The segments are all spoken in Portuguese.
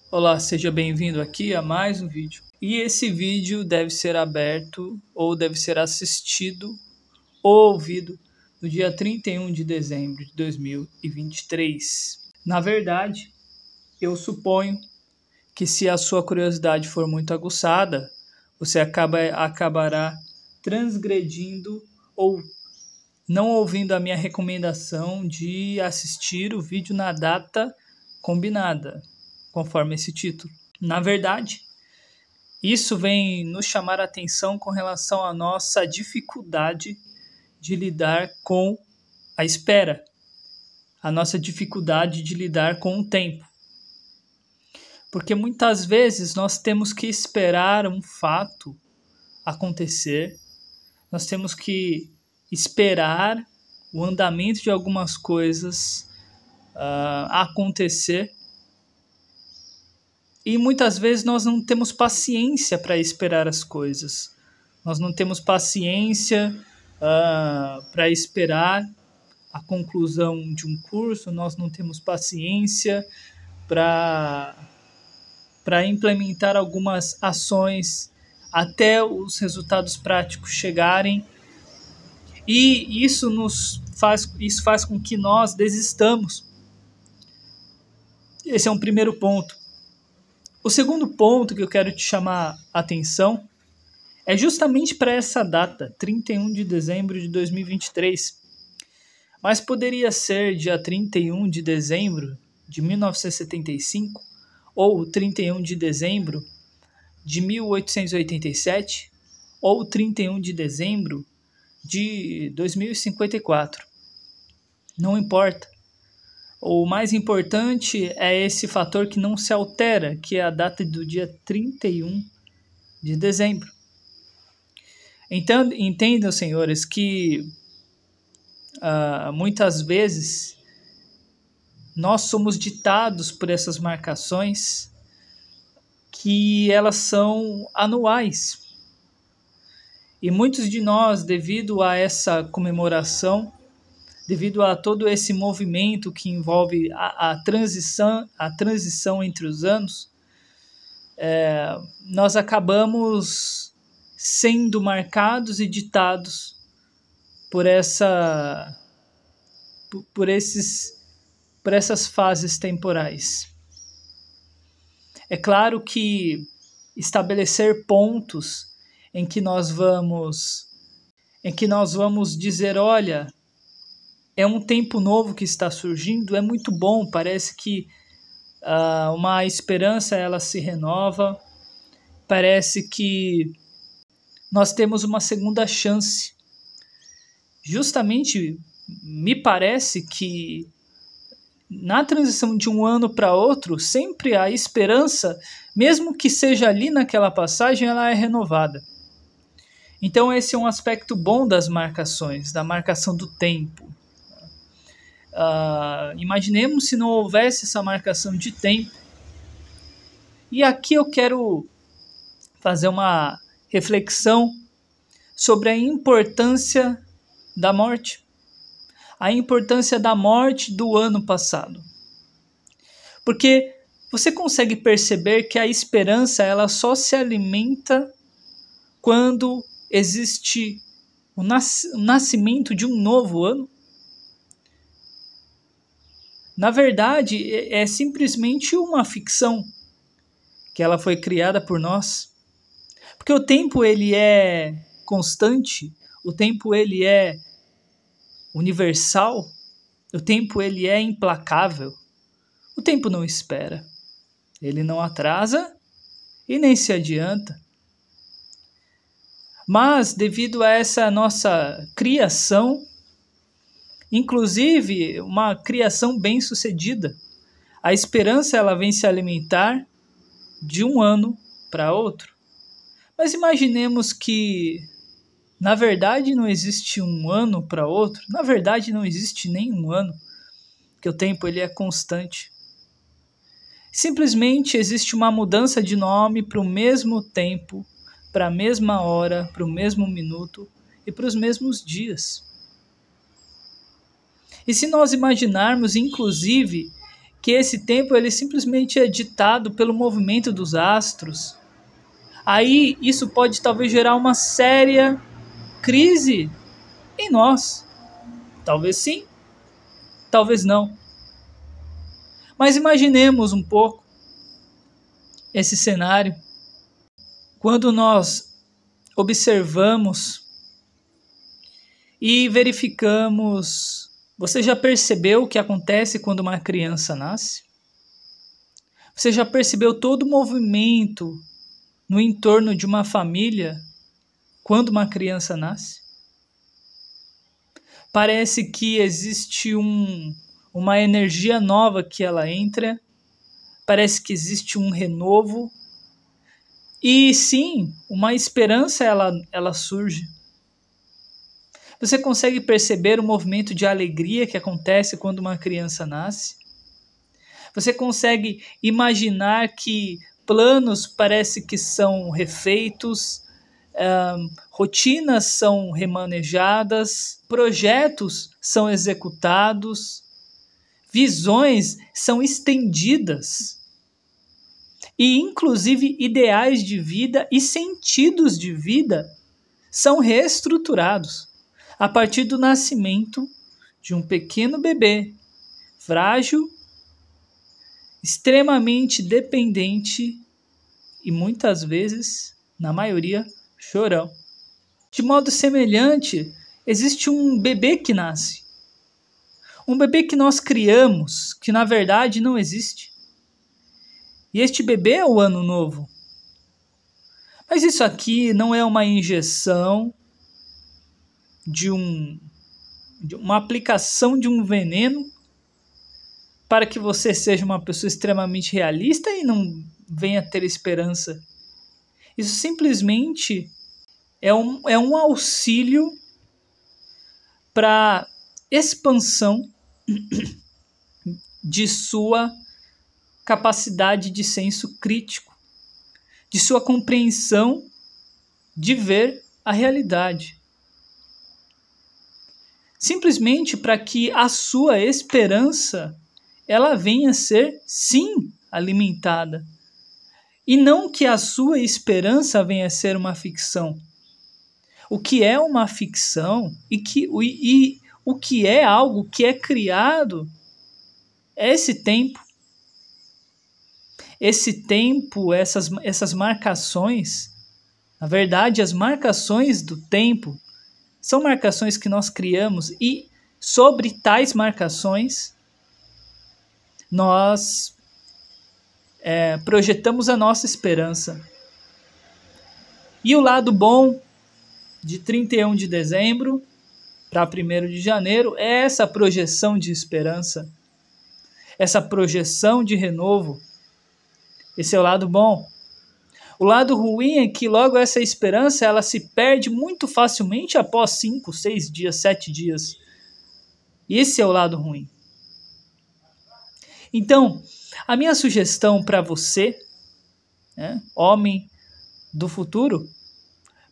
Olá, seja bem-vindo aqui a mais um vídeo. E esse vídeo deve ser aberto ou deve ser assistido ou ouvido no dia 31 de dezembro de 2023. Na verdade, eu suponho que se a sua curiosidade for muito aguçada, você acabará transgredindo ou não ouvindo a minha recomendação de assistir o vídeo na data combinada, conforme esse título. Na verdade, isso vem nos chamar a atenção com relação à nossa dificuldade de lidar com a espera, a nossa dificuldade de lidar com o tempo. Porque muitas vezes nós temos que esperar um fato acontecer, nós temos que esperar o andamento de algumas coisas acontecer. E muitas vezes nós não temos paciência para esperar as coisas. Nós não temos paciência para esperar a conclusão de um curso, nós não temos paciência para implementar algumas ações até os resultados práticos chegarem. E isso faz com que nós desistamos. Esse é um primeiro ponto. O segundo ponto que eu quero te chamar a atenção é justamente para essa data, 31 de dezembro de 2023. Mas poderia ser dia 31 de dezembro de 1975 ou 31 de dezembro de 1887 ou 31 de dezembro de 2054. Não importa. O mais importante é esse fator que não se altera, que é a data do dia 31 de dezembro. Então, entendam, senhores, que muitas vezes nós somos ditados por essas marcações que elas são anuais. E muitos de nós, devido a essa comemoração, devido a todo esse movimento que envolve a transição entre os anos, nós acabamos sendo marcados e ditados por essas fases temporais. É claro que estabelecer pontos em que nós vamos dizer, olha, é um tempo novo que está surgindo, é muito bom, parece que uma esperança ela se renova, parece que nós temos uma segunda chance. Justamente me parece que na transição de um ano para outro, sempre a esperança, mesmo que seja ali naquela passagem, ela é renovada. Então esse é um aspecto bom das marcações, da marcação do tempo. Imaginemos se não houvesse essa marcação de tempo. E aqui eu quero fazer uma reflexão sobre a importância da morte. A importância da morte do ano passado. Porque você consegue perceber que a esperança ela só se alimenta quando existe o nascimento de um novo ano? Na verdade, é simplesmente uma ficção que ela foi criada por nós. Porque o tempo ele é constante, o tempo ele é universal, o tempo ele é implacável. O tempo não espera, ele não atrasa e nem se adianta. Mas devido a essa nossa criação, inclusive uma criação bem-sucedida, a esperança ela vem se alimentar de um ano para outro. Mas imaginemos que na verdade não existe um ano para outro, na verdade não existe nenhum ano, porque o tempo ele é constante. Simplesmente existe uma mudança de nome para o mesmo tempo, para a mesma hora, para o mesmo minuto e para os mesmos dias. E se nós imaginarmos, inclusive, que esse tempo ele simplesmente é ditado pelo movimento dos astros, aí isso pode talvez gerar uma séria crise em nós. Talvez sim, talvez não. Mas imaginemos um pouco esse cenário quando nós observamos e verificamos. Você já percebeu o que acontece quando uma criança nasce? Você já percebeu todo o movimento no entorno de uma família quando uma criança nasce? Parece que existe uma energia nova que ela entra, parece que existe um renovo, e sim, uma esperança ela surge. Você consegue perceber o movimento de alegria que acontece quando uma criança nasce? Você consegue imaginar que planos parece que são refeitos, rotinas são remanejadas, projetos são executados, visões são estendidas e inclusive ideais de vida e sentidos de vida são reestruturados a partir do nascimento de um pequeno bebê, frágil, extremamente dependente e muitas vezes, na maioria, chorão. De modo semelhante, existe um bebê que nasce. Um bebê que nós criamos, que na verdade não existe. E este bebê é o ano novo. Mas isso aqui não é uma injeção de uma aplicação de um veneno para que você seja uma pessoa extremamente realista e não venha ter esperança. Isso simplesmente é um auxílio para expansão de sua capacidade de senso crítico, de sua compreensão de ver a realidade. Simplesmente para que a sua esperança ela venha a ser, sim, alimentada. E não que a sua esperança venha a ser uma ficção. O que é uma ficção e o que é algo que é criado é esse tempo. Esse tempo, essas marcações, na verdade, as marcações do tempo são marcações que nós criamos e sobre tais marcações nós projetamos a nossa esperança. E o lado bom de 31 de dezembro para 1º de janeiro é essa projeção de esperança, essa projeção de renovo. Esse é o lado bom. O lado ruim é que logo essa esperança ela se perde muito facilmente após 5, 6 dias, 7 dias. E esse é o lado ruim. Então, a minha sugestão para você, homem do futuro,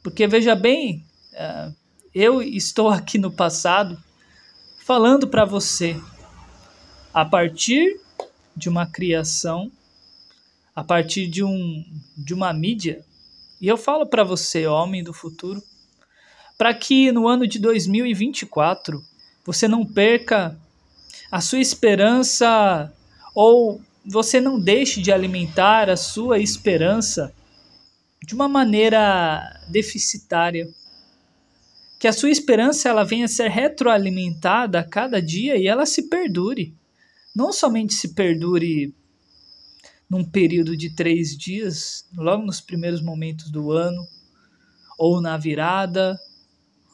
porque veja bem, eu estou aqui no passado falando para você a partir de uma criação, a partir de uma mídia, e eu falo para você, homem do futuro, para que no ano de 2024 você não perca a sua esperança ou você não deixe de alimentar a sua esperança de uma maneira deficitária. Que a sua esperança ela venha a ser retroalimentada a cada dia e ela se perdure. Não somente se perdure num período de 3 dias, logo nos primeiros momentos do ano, ou na virada,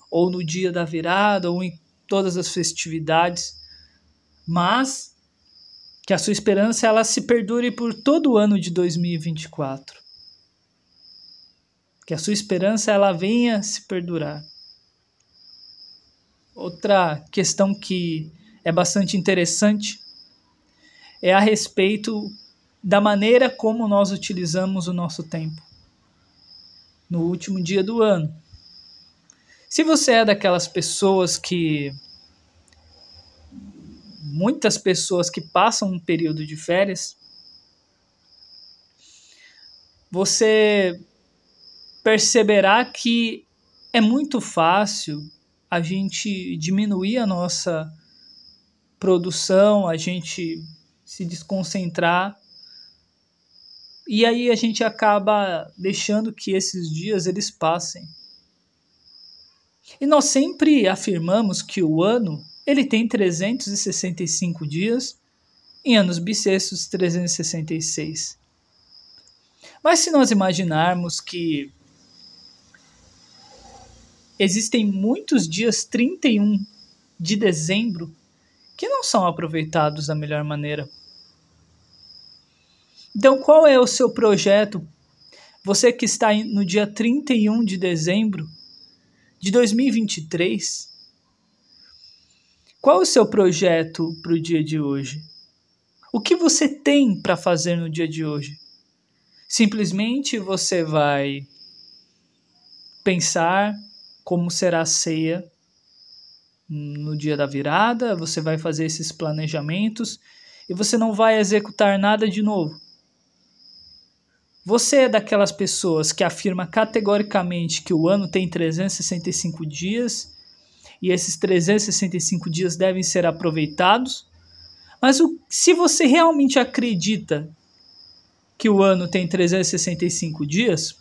ou no dia da virada, ou em todas as festividades, mas que a sua esperança ela se perdure por todo o ano de 2024. Que a sua esperança ela venha se perdurar. Outra questão que é bastante interessante é a respeito da maneira como nós utilizamos o nosso tempo no último dia do ano. Se você é daquelas pessoas que muitas pessoas que passam um período de férias, você perceberá que é muito fácil a gente diminuir a nossa produção, a gente se desconcentrar, e aí a gente acaba deixando que esses dias eles passem. E nós sempre afirmamos que o ano ele tem 365 dias, em anos bissextos 366. Mas se nós imaginarmos que existem muitos dias 31 de dezembro que não são aproveitados da melhor maneira. Então, qual é o seu projeto? Você que está no dia 31 de dezembro de 2023, qual é o seu projeto para o dia de hoje? O que você tem para fazer no dia de hoje? Simplesmente você vai pensar como será a ceia no dia da virada, você vai fazer esses planejamentos e você não vai executar nada de novo. Você é daquelas pessoas que afirma categoricamente que o ano tem 365 dias e esses 365 dias devem ser aproveitados, mas se você realmente acredita que o ano tem 365 dias,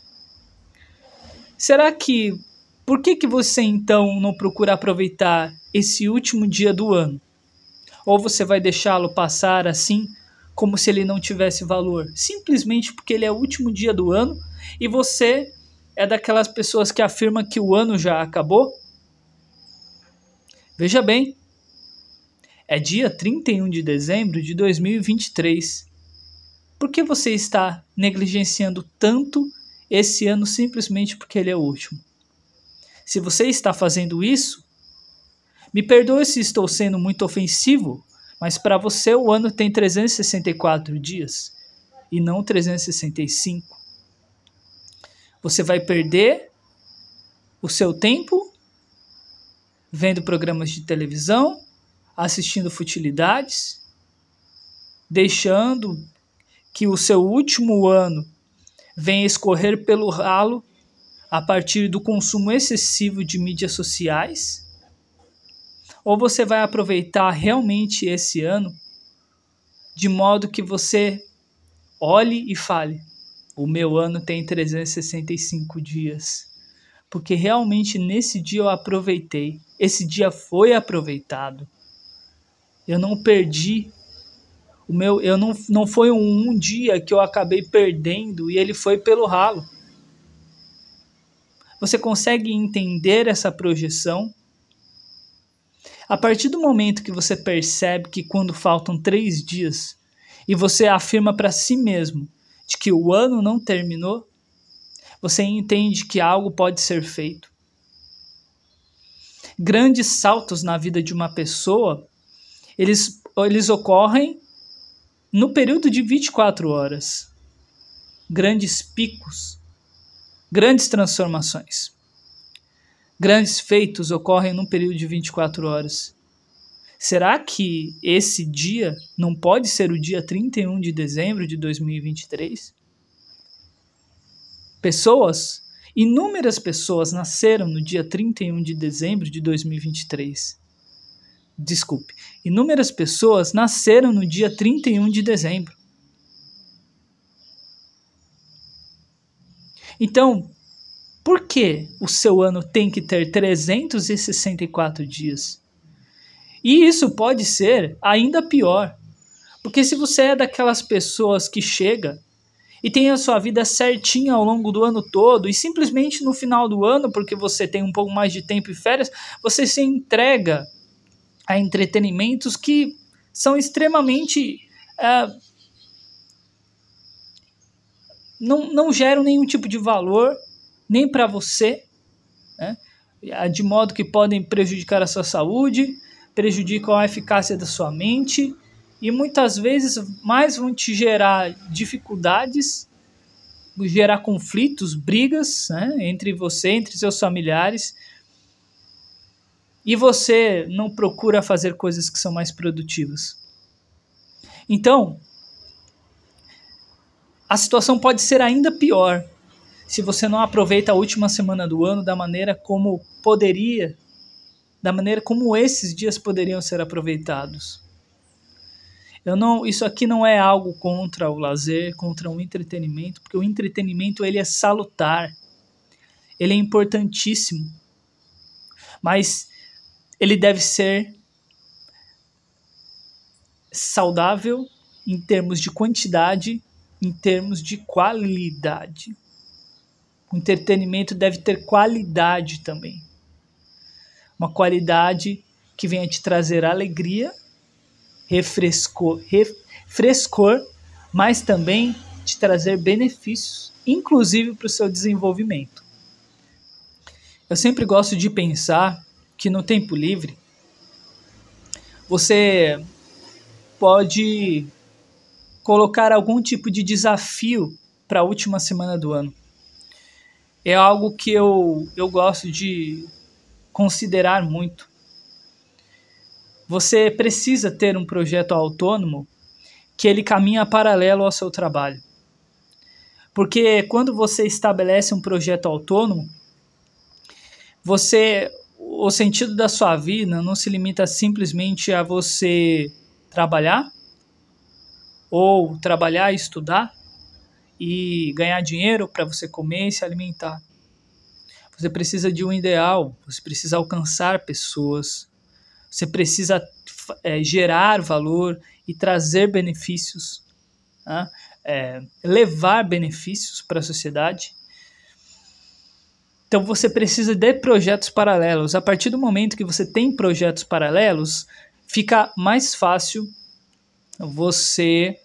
será que por que você então não procura aproveitar esse último dia do ano? Ou você vai deixá-lo passar assim, como se ele não tivesse valor? Simplesmente porque ele é o último dia do ano e você é daquelas pessoas que afirma que o ano já acabou? Veja bem, é dia 31 de dezembro de 2023. Por que você está negligenciando tanto esse ano simplesmente porque ele é o último? Se você está fazendo isso, me perdoe se estou sendo muito ofensivo, mas para você o ano tem 364 dias e não 365. Você vai perder o seu tempo vendo programas de televisão, assistindo futilidades, deixando que o seu último ano venha escorrer pelo ralo a partir do consumo excessivo de mídias sociais? Ou você vai aproveitar realmente esse ano de modo que você olhe e fale: o meu ano tem 365 dias, porque realmente nesse dia eu aproveitei, esse dia foi aproveitado, eu não perdi não foi um dia que eu acabei perdendo e ele foi pelo ralo. Você consegue entender essa projeção? A partir do momento que você percebe que quando faltam 3 dias e você afirma para si mesmo de que o ano não terminou, você entende que algo pode ser feito. Grandes saltos na vida de uma pessoa, eles ocorrem no período de 24 horas. Grandes picos, grandes transformações. Grandes feitos ocorrem num período de 24 horas. Será que esse dia não pode ser o dia 31 de dezembro de 2023? Inúmeras pessoas nasceram no dia 31 de dezembro de 2023. Desculpe, inúmeras pessoas nasceram no dia 31 de dezembro. Então, por que o seu ano tem que ter 364 dias? E isso pode ser ainda pior, porque se você é daquelas pessoas que chega e tem a sua vida certinha ao longo do ano todo e simplesmente no final do ano, porque você tem um pouco mais de tempo e férias, você se entrega a entretenimentos que são extremamente... não geram nenhum tipo de valor, nem para você, né? De modo que podem prejudicar a sua saúde, prejudicam a eficácia da sua mente e muitas vezes mais vão te gerar dificuldades, gerar conflitos, brigas, né, entre você, entre seus familiares. e você não procura fazer coisas que são mais produtivas. Então, a situação pode ser ainda pior se você não aproveita a última semana do ano da maneira como poderia, da maneira como esses dias poderiam ser aproveitados. Isso aqui não é algo contra o lazer, contra o entretenimento, porque o entretenimento ele é salutar, ele é importantíssimo, mas ele deve ser saudável em termos de quantidade, em termos de qualidade. O entretenimento deve ter qualidade também. Uma qualidade que venha te trazer alegria, frescor, mas também te trazer benefícios, inclusive para o seu desenvolvimento. Eu sempre gosto de pensar que no tempo livre você pode colocar algum tipo de desafio para a última semana do ano. É algo que eu gosto de considerar muito. Você precisa ter um projeto autônomo que ele caminha paralelo ao seu trabalho. Porque quando você estabelece um projeto autônomo, o sentido da sua vida não se limita simplesmente a você trabalhar, ou trabalhar e estudar, e ganhar dinheiro para você comer e se alimentar. Você precisa de um ideal, você precisa alcançar pessoas, você precisa gerar valor e trazer benefícios, levar benefícios para a sociedade. Então você precisa de projetos paralelos. A partir do momento que você tem projetos paralelos, fica mais fácil você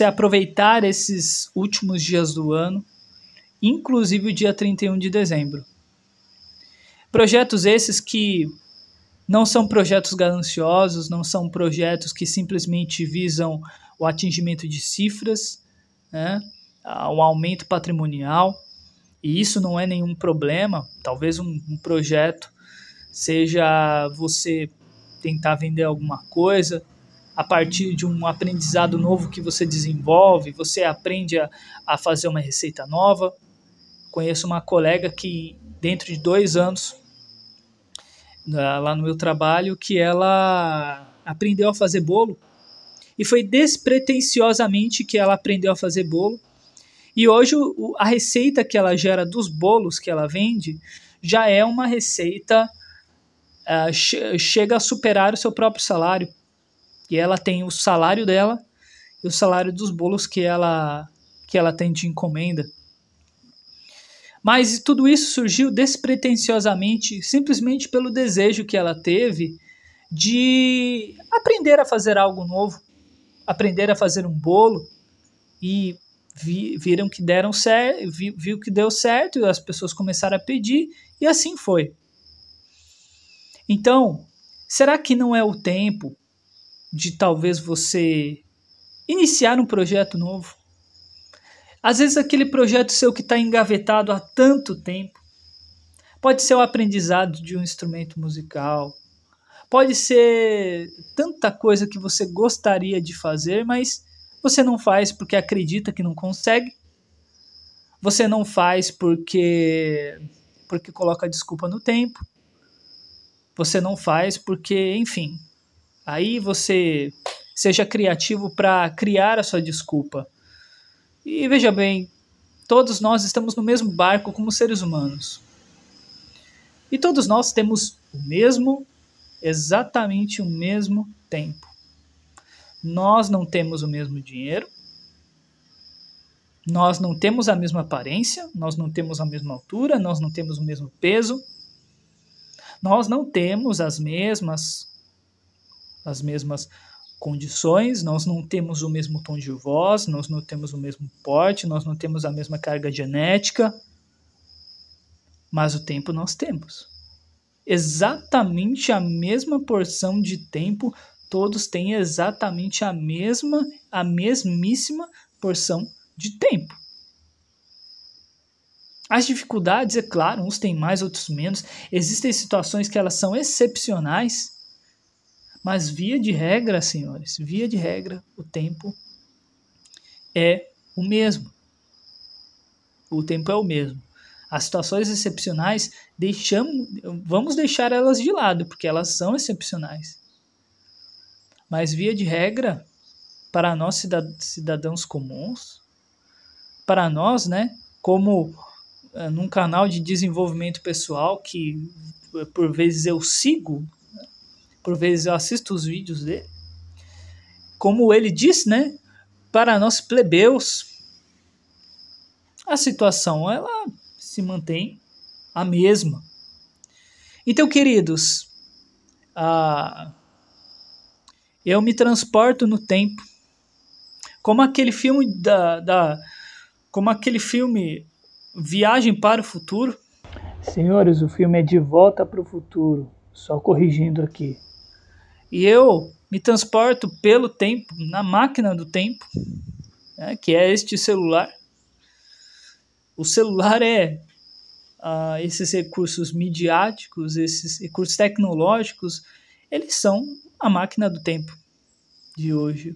aproveitar esses últimos dias do ano, inclusive o dia 31 de dezembro. Projetos esses que não são projetos gananciosos, não são projetos que simplesmente visam o atingimento de cifras, o aumento patrimonial, e isso não é nenhum problema. Talvez um projeto seja você tentar vender alguma coisa a partir de um aprendizado novo que você desenvolve, você aprende a fazer uma receita nova. Conheço uma colega que dentro de 2 anos, lá no meu trabalho, que ela aprendeu a fazer bolo, e foi despretensiosamente que ela aprendeu a fazer bolo, e hoje a receita que ela gera dos bolos que ela vende já é uma receita, chega a superar o seu próprio salário, e ela tem o salário dela e o salário dos bolos que ela tem de encomenda. Mas tudo isso surgiu despretensiosamente, simplesmente pelo desejo que ela teve de aprender a fazer algo novo, aprender a fazer um bolo, e viram que deram certo, viu que deu certo, e as pessoas começaram a pedir, e assim foi. Então, será que não é o tempo de talvez você iniciar um projeto novo? Às vezes aquele projeto seu que está engavetado há tanto tempo, pode ser o aprendizado de um instrumento musical, pode ser tanta coisa que você gostaria de fazer, mas você não faz porque acredita que não consegue, você não faz porque coloca desculpa no tempo, você não faz porque, enfim, aí você seja criativo para criar a sua desculpa. E veja bem, todos nós estamos no mesmo barco como seres humanos. E todos nós temos exatamente o mesmo tempo. Nós não temos o mesmo dinheiro, nós não temos a mesma aparência, nós não temos a mesma altura, nós não temos o mesmo peso, nós não temos as mesmas condições, nós não temos o mesmo tom de voz, nós não temos o mesmo porte, nós não temos a mesma carga genética, mas o tempo nós temos. Exatamente a mesma porção de tempo, todos têm exatamente a mesmíssima porção de tempo. As dificuldades, é claro, uns têm mais, outros menos. Existem situações que elas são excepcionais, mas via de regra, senhores, via de regra, o tempo é o mesmo. O tempo é o mesmo. As situações excepcionais, vamos deixar elas de lado, porque elas são excepcionais. Mas via de regra, para nós cidadãos comuns, para nós, né, como num canal de desenvolvimento pessoal que por vezes eu sigo, por vezes eu assisto os vídeos dele, como ele diz, né, para nós plebeus, a situação ela se mantém a mesma. Então, queridos, eu me transporto no tempo, como aquele filme como aquele filme Viagem para o Futuro. Senhores, o filme é De Volta para o Futuro, só corrigindo aqui. E eu me transporto pelo tempo, na máquina do tempo, né, que é este celular. O celular é esses recursos midiáticos, esses recursos tecnológicos, eles são a máquina do tempo de hoje.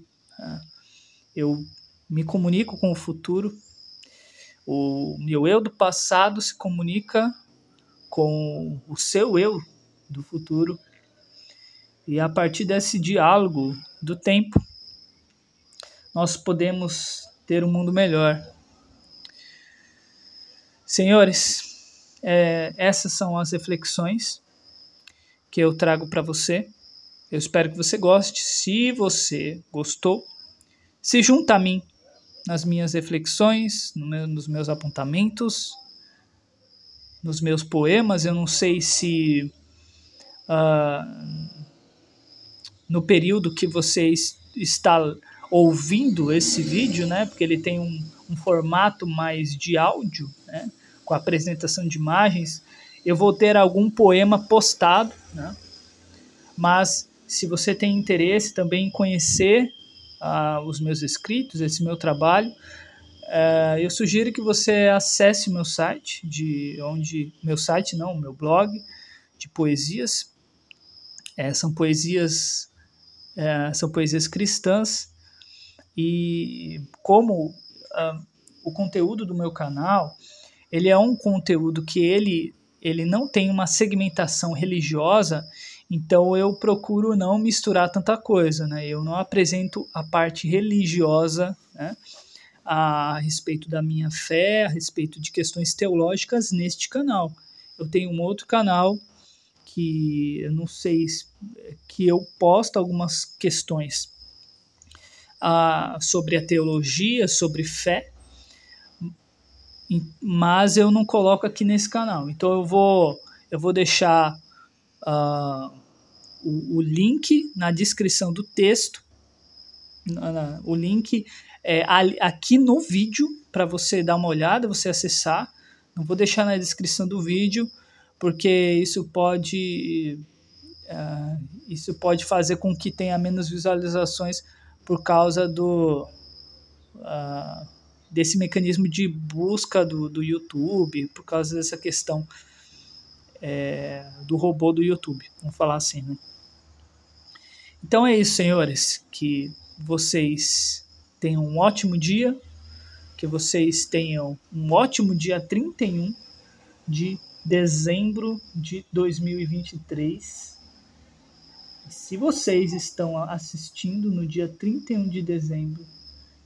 Eu me comunico com o futuro, o meu eu do passado se comunica com o seu eu do futuro, e a partir desse diálogo do tempo, nós podemos ter um mundo melhor. Senhores, essas são as reflexões que eu trago para você. Eu espero que você goste. Se você gostou, se junta a mim nas minhas reflexões, nos meus apontamentos, nos meus poemas. Eu não sei se no período que você está ouvindo esse vídeo, né, porque ele tem um formato mais de áudio, né, com a apresentação de imagens, eu vou ter algum poema postado, né, mas se você tem interesse também em conhecer os meus escritos, esse meu trabalho, eu sugiro que você acesse meu site, meu blog de poesias. São poesias cristãs, e como o conteúdo do meu canal, ele é um conteúdo que ele não tem uma segmentação religiosa, então eu procuro não misturar tanta coisa, né? Eu não apresento a parte religiosa, né, a respeito da minha fé, a respeito de questões teológicas neste canal. Eu tenho um outro canal que eu não sei, que eu posto algumas questões sobre a teologia, sobre fé, mas eu não coloco aqui nesse canal. Então eu vou deixar o link na descrição do texto, o link aqui no vídeo, para você dar uma olhada, você acessar. Não vou deixar na descrição do vídeo, porque isso pode fazer com que tenha menos visualizações por causa desse mecanismo de busca do YouTube, por causa dessa questão do robô do YouTube, vamos falar assim, né? Então é isso, senhores, que vocês tenham um ótimo dia, que vocês tenham um ótimo dia 31 de dezembro de 2023. E se vocês estão assistindo no dia 31 de dezembro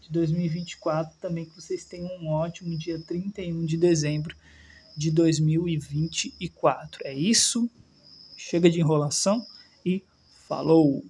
de 2024, também que vocês tenham um ótimo dia 31 de dezembro de 2024. É isso, chega de enrolação e falou!